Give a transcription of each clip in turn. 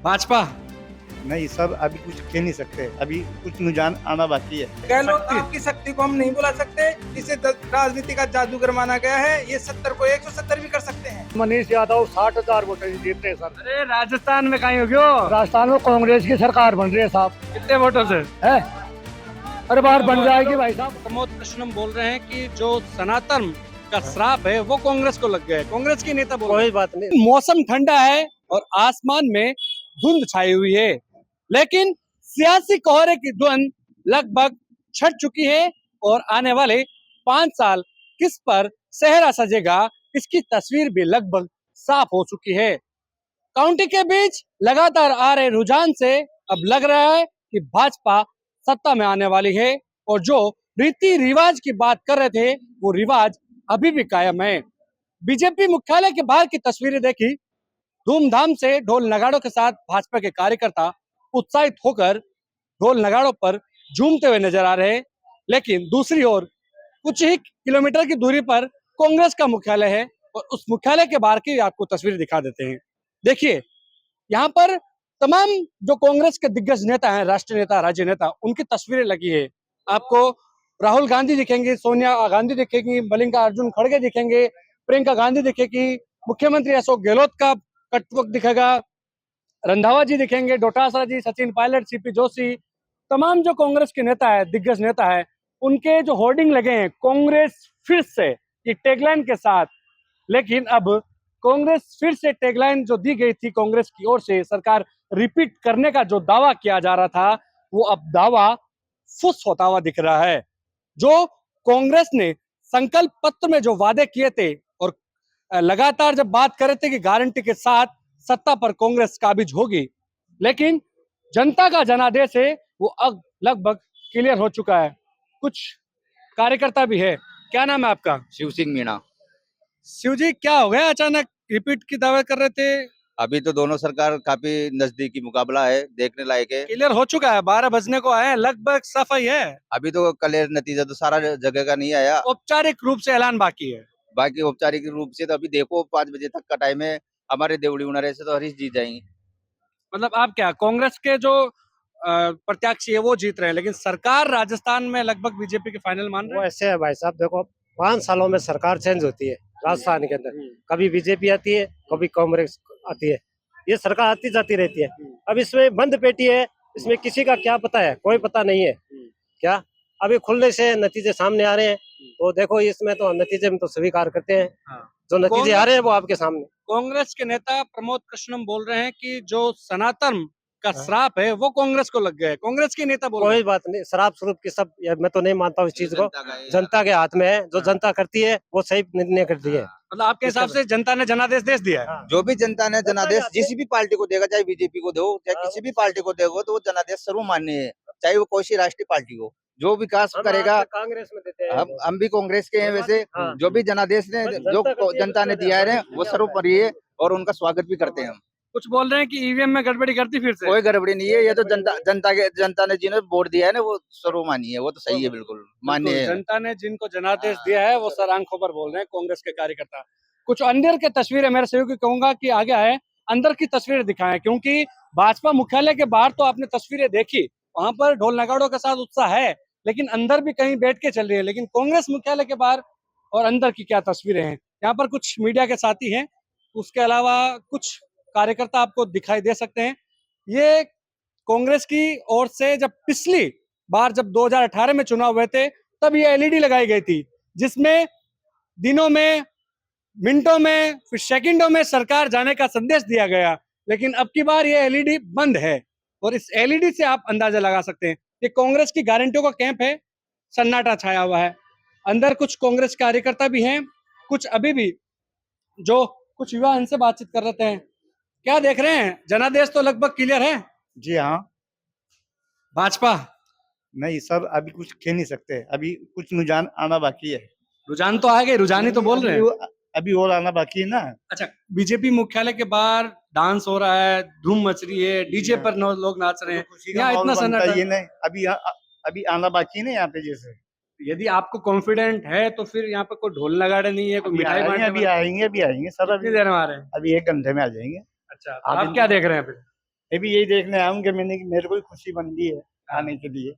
भाजपा। नहीं सर, अभी कुछ कह नहीं सकते, अभी कुछ रुझान आना बाकी है। गहलोत की शक्ति को हम नहीं बुला सकते, इसे राजनीति का जादूगर माना गया है। ये 70 को 170 भी कर सकते हैं। मनीष यादव 60,000 वोट जीतते हैं सर। अरे राजस्थान में कहीं हो गयो? राजस्थान में कांग्रेस की सरकार बन रही है साहब। कितने वोटों से है अरे बाहर बन जाएगी भाई साहब। प्रमोद कृष्णम बोल रहे हैं कि जो सनातन का श्राप है वो कांग्रेस को लग गया है। कांग्रेस के नेता बोल रहे कोई बात नहीं। हैं मौसम ठंडा है और आसमान में धुंध छाई हुई है, लेकिन सियासी कोहरे की धुंध लगभग छट चुकी है और आने वाले 5 साल किस पर सेहरा सजेगा इसकी तस्वीर भी लगभग साफ हो चुकी है। काउंटी के बीच लगातार आ रहे रुझान से अब लग रहा है कि भाजपा सत्ता में आने वाली है और जो रीति रिवाज की बात कर रहे थे वो रिवाज अभी भी कायम है। बीजेपी मुख्यालय के बाहर की तस्वीरें देखी, धूमधाम से ढोल नगाड़ों के साथ भाजपा के कार्यकर्ता उत्साहित होकर ढोल नगाड़ों पर झूमते हुए नजर आ रहे हैं, लेकिन दूसरी ओर कुछ ही किलोमीटर की दूरी पर कांग्रेस का मुख्यालय है और उस मुख्यालय के बाहर की आपको तस्वीर दिखा देते हैं। देखिए, यहाँ पर तमाम जो कांग्रेस के दिग्गज नेता हैं, राष्ट्रीय नेता, राज्य नेता, उनकी तस्वीरें लगी है। आपको राहुल गांधी दिखेंगे, सोनिया गांधी दिखेगी, मल्लिकार्जुन खड़गे दिखेंगे, प्रियंका गांधी दिखेगी, मुख्यमंत्री अशोक गहलोत का कटवक दिखेगा, रंधावा जी दिखेंगे, डोटासरा जी, सचिन पायलट, सीपी जोशी, तमाम जो कांग्रेस के नेता है, दिग्गज नेता है, उनके जो होर्डिंग लगे हैं कांग्रेस फिर से ये टैगलाइन के साथ। लेकिन अब कांग्रेस फिर से टैगलाइन जो दी गई थी कांग्रेस की ओर से, सरकार रिपीट करने का जो दावा किया जा रहा था वो अब दावा फुस होता हुआ दिख रहा है। जो कांग्रेस ने संकल्प पत्र में जो वादे किए थे और लगातार जब बात कर रहे थे कि गारंटी के साथ सत्ता पर कांग्रेस काबिज होगी, लेकिन जनता का जनादेश है वो अब लगभग क्लियर हो चुका है। कुछ कार्यकर्ता भी है। क्या नाम है आपका? शिव सिंह मीणा। शिव जी, क्या हो गया अचानक रिपीट की दावा कर रहे थे? अभी तो दोनों सरकार काफी नजदीकी मुकाबला है, देखने लायक है। क्लियर हो चुका है, 12 बजने को आए हैं, लगभग सफाई है। अभी तो क्लियर नतीजा तो सारा जगह का नहीं आया, औपचारिक रूप से ऐलान बाकी है। बाकी औपचारिक रूप से तो अभी देखो 5 बजे तक का टाइम है। हमारे देवड़ी उनारे से तो हरीश जीत जाएंगे। मतलब आप क्या कांग्रेस के जो प्रत्याशी है वो जीत रहे हैं, लेकिन सरकार राजस्थान में लगभग बीजेपी के फाइनल मान रहे वो हैं। ऐसे है भाई साहब, देखो 5 सालों में सरकार चेंज होती है राजस्थान के अंदर। कभी बीजेपी आती है, कभी कांग्रेस आती है, ये सरकार आती जाती रहती है। अब इसमें बंद पेटी है, इसमें किसी का क्या पता है, कोई पता नहीं है क्या। अभी खुलने से नतीजे सामने आ रहे हैं, तो देखो इसमें तो नतीजे में तो स्वीकार करते हैं। हाँ। जो नतीजे आ रहे हैं वो आपके सामने। कांग्रेस के नेता प्रमोद कृष्णम बोल रहे हैं कि जो सनातन का हाँ। श्राप है वो कांग्रेस को लग गया है। कांग्रेस के नेता बोल रहे कोई हैं। बात नहीं, शराब स्वरूप की सब मैं तो नहीं मानता हूँ इस चीज को। जनता का है। जनता के हाथ में है, जो हाँ। जनता करती है वो सही निर्णय करती है। मतलब आपके हिसाब से जनता ने जनादेश दे दिया है। हाँ। जो भी जनता ने जनादेश जनता के जिस भी पार्टी को देगा, चाहे बीजेपी को दो चाहे हाँ। किसी भी पार्टी को देगा, तो वो जनादेश सर्वमान्य है, चाहे वो कोई सी राष्ट्रीय पार्टी हो। जो विकास हम करेगा, आज तक कांग्रेस में देते हैं। हम भी कांग्रेस के हैं वैसे। हाँ। जो भी जनादेश ने बस जो जनता करती है, जनता ने बस दिया है जनता वो है। सर्वोपरि है और उनका स्वागत भी करते हैं हम। कुछ बोल रहे हैं कि ईवीएम में गड़बड़ी करती फिर से। कोई गड़बड़ी नहीं है, ये तो जनता ने जिन्हें वोट दिया है ना वो सर्वमान्य है, वो तो सही है, बिल्कुल मान्य बिल्कुल, है। जनता ने जिनको जनादेश दिया है वो सर आंखों पर बोल रहे हैं कांग्रेस के कार्यकर्ता। कुछ अंदर के तस्वीरें मेरे सहयोगी कहूंगा कि आगे आए, अंदर की तस्वीरें दिखाएं, क्योंकि भाजपा मुख्यालय के बाहर तो आपने तस्वीरें देखी, वहां पर ढोल नगाड़ों के साथ उत्साह है, लेकिन अंदर भी कहीं बैठ के चल रही है। लेकिन कांग्रेस मुख्यालय के बाहर और अंदर की क्या तस्वीरें हैं, यहाँ पर कुछ मीडिया के साथी हैं, उसके अलावा कुछ कार्यकर्ता आपको दिखाई दे सकते हैं। ये कांग्रेस की ओर से जब पिछली बार जब 2018 में चुनाव हुए थे तब ये एलईडी लगाई गई थी, जिसमें दिनों में, मिनटों में, फिर सेकंडों में सरकार जाने का संदेश दिया गया। लेकिन अब की बार ये एलईडी बंद है और इस एलईडी से आप अंदाजा लगा सकते हैं कि कांग्रेस की गारंटियों का कैंप है, सन्नाटा छाया हुआ है। अंदर कुछ कांग्रेस कार्यकर्ता भी हैं, कुछ अभी भी जो कुछ युवा इनसे बातचीत कर रहे हैं। क्या देख रहे हैं, जनादेश तो लगभग क्लियर है। जी हाँ। भाजपा। नहीं सर, अभी कुछ कह नहीं सकते, अभी कुछ रुझान आना बाकी है। रुझान तो आ गए, रुझान ही तो बोल रहे हैं। अभी और आना बाकी है ना। अच्छा, बीजेपी मुख्यालय के बाहर डांस हो रहा है, धूम मच रही है, डीजे पर लोग नाच रहे हैं, खुशी का यहाँ माहौल इतना बनता सन्नाटा। है, ये नहीं अभी आना बाकी है ना यहाँ पे। जैसे यदि आपको कॉन्फिडेंट है तो फिर यहाँ पर कोई ढोल नगाड़े नहीं है, कोई मिठाई बांटने अभी वाला- आएंगे सर। कितनी देर में आ रहे हैं? अभी 1 घंटे में आ जाएंगे। अच्छा, आप आप क्या देख रहे हैं फिर? मैं भी यही देखने आया हूँ कि मेरे को भी खुशी बन रही है आने के लिए।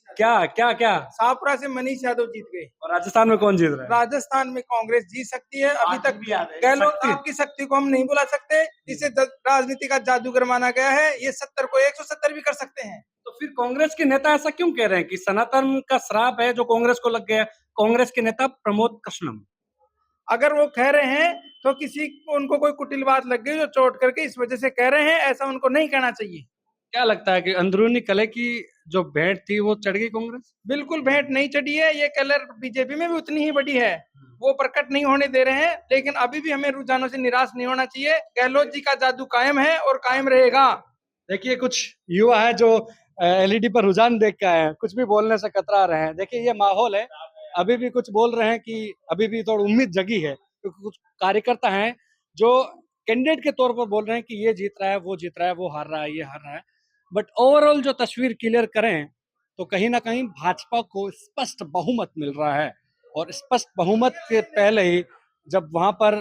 क्या क्या क्या? सापरा से मनीष यादव जीत गए। और राजस्थान में कौन जीत रहा है? राजस्थान में कांग्रेस जीत सकती है। अभी तक भी आ रहे हैं। गहलोत शक्ति। साहब की शक्ति को हम नहीं बुला सकते, जिसे राजनीति का जादूगर माना गया है। ये 70 को 170 भी कर सकते हैं। तो फिर कांग्रेस के नेता ऐसा क्यों कह रहे हैं कि सनातन का श्राप है जो कांग्रेस को लग गया? कांग्रेस के नेता प्रमोद कृष्णम, अगर वो कह रहे हैं तो किसी को उनको कोई कुटिल बात लग गई जो चोट करके इस वजह से कह रहे हैं, ऐसा उनको नहीं कहना चाहिए। क्या लगता है कि अंदरूनी कलह की जो भेंट थी वो चढ़ गई कांग्रेस? बिल्कुल भेंट नहीं चढ़ी है। ये कलर बीजेपी में भी उतनी ही बड़ी है, वो प्रकट नहीं होने दे रहे हैं। लेकिन अभी भी हमें रुझानों से निराश नहीं होना चाहिए। गहलोत जी का जादू कायम है और कायम रहेगा। देखिए कुछ युवा है जो एलईडी पर रुझान देख के आए हैं, कुछ भी बोलने से कतरा रहे हैं। देखिए ये माहौल है, अभी भी कुछ बोल रहे हैं कि अभी भी थोड़ी उम्मीद जगी है, क्योंकि कुछ कार्यकर्ता हैं जो कैंडिडेट के तौर पर बोल रहे हैं कि ये जीत रहा है, वो जीत रहा है, वो हार रहा है, ये हार रहा है। बट ओवरऑल जो तस्वीर क्लियर करें तो कहीं ना कहीं भाजपा को स्पष्ट बहुमत मिल रहा है। और स्पष्ट बहुमत के पहले ही जब वहां पर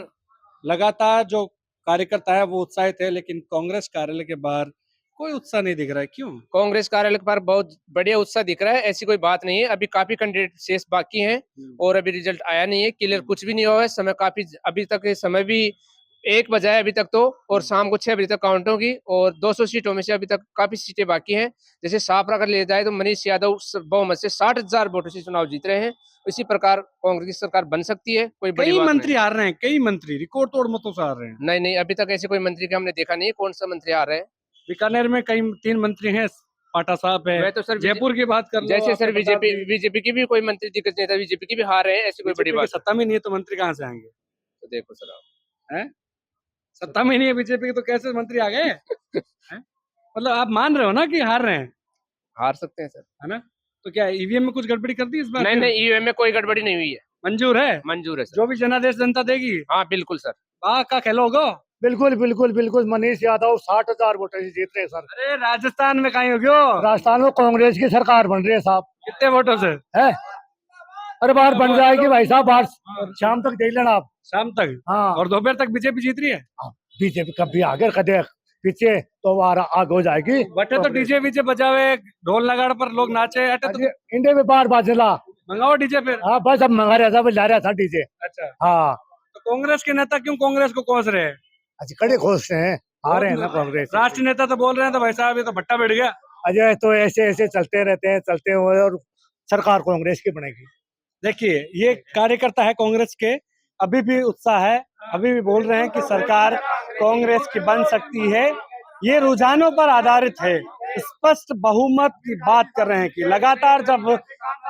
लगातार जो कार्यकर्ता है वो उत्साहित है, लेकिन कांग्रेस कार्यालय के बाहर कोई उत्साह नहीं दिख रहा है। क्यों? कांग्रेस कार्यालय पर बहुत बढ़िया उत्साह दिख रहा है। ऐसी कोई बात नहीं है। अभी काफी कैंडिडेट शेष बाकी हैं और अभी रिजल्ट आया नहीं है, क्लियर कुछ भी नहीं हुआ है। समय काफी अभी तक समय भी 1 बजा है अभी तक तो, और शाम को 6 बजे तक काउंट होगी। और 200 सीटों में से अभी तक काफी सीटें बाकी हैं। जैसे सापरा कर ले जाए तो मनीष यादव बहुमत से 60,000 वोटों से चुनाव जीत रहे हैं। इसी प्रकार कांग्रेस की सरकार बन सकती है। कोई बड़ी कई बात मंत्री हार रहे हैं, कई मंत्री रिकॉर्ड तोड़ मतों से हार रहे हैं। नहीं। नहीं, अभी तक ऐसे कोई मंत्री का हमने देखा नहीं है। कौन सा मंत्री आ रहे हैं? बीकानेर में कई 3 मंत्री हैं, पाटा साहब है। मैं तो सर जयपुर की बात कर लो, जैसे सर आपको बता दें, बीजेपी की भी कोई मंत्री दिक्कत नहीं था, बीजेपी की भी हार रहे हैं। ऐसी कोई बड़ी बीजेपी की बात सत्ता में नहीं है तो मंत्री कहाँ से आएंगे? तो देखो सर आप। हैं? सत्ता में नहीं है बीजेपी की तो कैसे मंत्री आ गए? हैं? मतलब आप मान रहे हो ना कि हार रहे हैं, हार सकते हैं सर। है ना? तो क्या ईवीएम में कुछ गड़बड़ी कर दी इस बार? नहीं फिर? नहीं, ईवीएम में कोई गड़बड़ी नहीं हुई है। मंजूर है, मंजूर है सर। जो भी जनादेश जनता देगी। हाँ बिल्कुल सर। वाह का खेलोगे। बिल्कुल बिल्कुल बिल्कुल। मनीष यादव 60,000 वोटों से जीत रहे हैं सर। अरे राजस्थान में कहीं हो गयो? राजस्थान में कांग्रेस की सरकार बन रही है साहब। कितने वोटों से? है अरे बाहर बन जाएगी भाई साहब, बाहर शाम तक देख लेना आप। शाम तक? हाँ, और दोपहर तक बीजेपी जीत रही है? बीजेपी कभी आगे कदे पीछे तो आगे हो जाएगी। बटे तो डीजे वीजे बजावे, ढोल नगाड़ पर लोग नाचे, हटे तो इंडिया में बार बाजला। मंगाओ डीजे फिर। हाँ बस अब मंगा रहा था, ला रहा था डीजे। अच्छा, हाँ तो कांग्रेस के नेता क्यों कांग्रेस को कोस रहे हैं? अच्छा, कड़े खोज रहे हैं, आ रहे हैं ना कांग्रेस। राष्ट्रीय नेता तो बोल रहे हैं तो भाई साहब ये तो भट्टा बैठ गया। अजय तो ऐसे ऐसे चलते रहते हैं, चलते हुए, और सरकार कांग्रेस की बनेगी। देखिए ये कार्यकर्ता है कांग्रेस के, अभी भी उत्साह है, अभी भी बोल रहे हैं कि सरकार कांग्रेस की बन सकती है। ये रुझानों पर आधारित है, स्पष्ट बहुमत की बात कर रहे हैं कि लगातार जब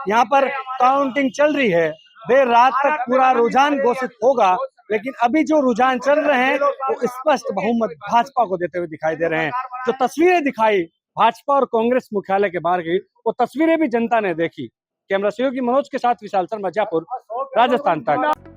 यहाँ पर काउंटिंग चल रही है, देर रात तक पूरा रुझान घोषित होगा, लेकिन अभी जो रुझान चल रहे हैं वो स्पष्ट बहुमत भाजपा को देते हुए दिखाई दे रहे हैं। जो तस्वीरें दिखाई भाजपा और कांग्रेस मुख्यालय के बाहर की, वो तस्वीरें भी जनता ने देखी। कैमरा सहयोगी मनोज के साथ विशाल शर्मा, जयपुर, राजस्थान तक।